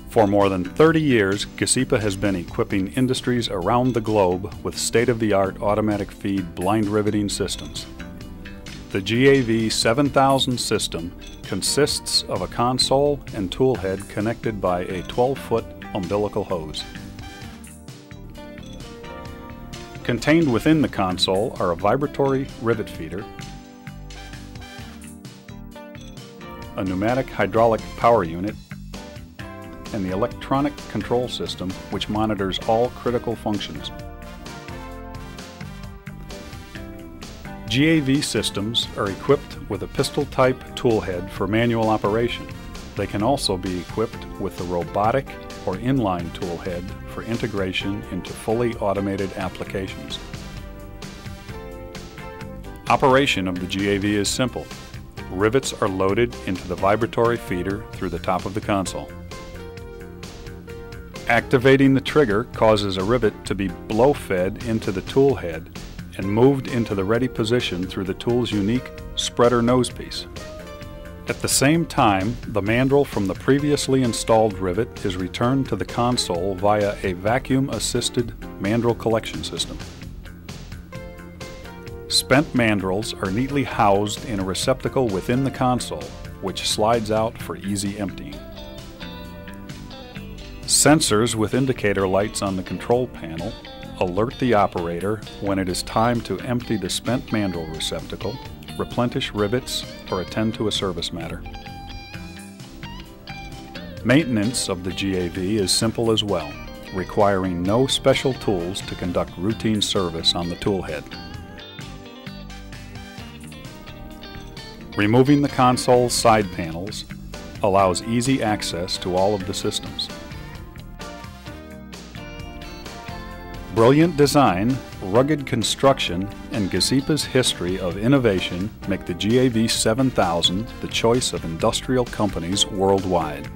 For more than 30 years, Gesipa has been equipping industries around the globe with state-of-the-art automatic feed blind riveting systems. The GAV 7000 system consists of a console and tool head connected by a 12-foot umbilical hose. Contained within the console are a vibratory rivet feeder, a pneumatic hydraulic power unit, and the electronic control system which monitors all critical functions. GAV systems are equipped with a pistol-type tool head for manual operation. They can also be equipped with a robotic or inline tool head for integration into fully automated applications. Operation of the GAV is simple. Rivets are loaded into the vibratory feeder through the top of the console. Activating the trigger causes a rivet to be blow-fed into the tool head and moved into the ready position through the tool's unique spreader nosepiece. At the same time, the mandrel from the previously installed rivet is returned to the console via a vacuum-assisted mandrel collection system. Spent mandrels are neatly housed in a receptacle within the console, which slides out for easy emptying. Sensors with indicator lights on the control panel alert the operator when it is time to empty the spent mandrel receptacle, replenish rivets, or attend to a service matter. Maintenance of the GAV is simple as well, requiring no special tools to conduct routine service on the tool head. Removing the console's side panels allows easy access to all of the systems. Brilliant design, rugged construction, and Gesipa's history of innovation make the GAV 7000 the choice of industrial companies worldwide.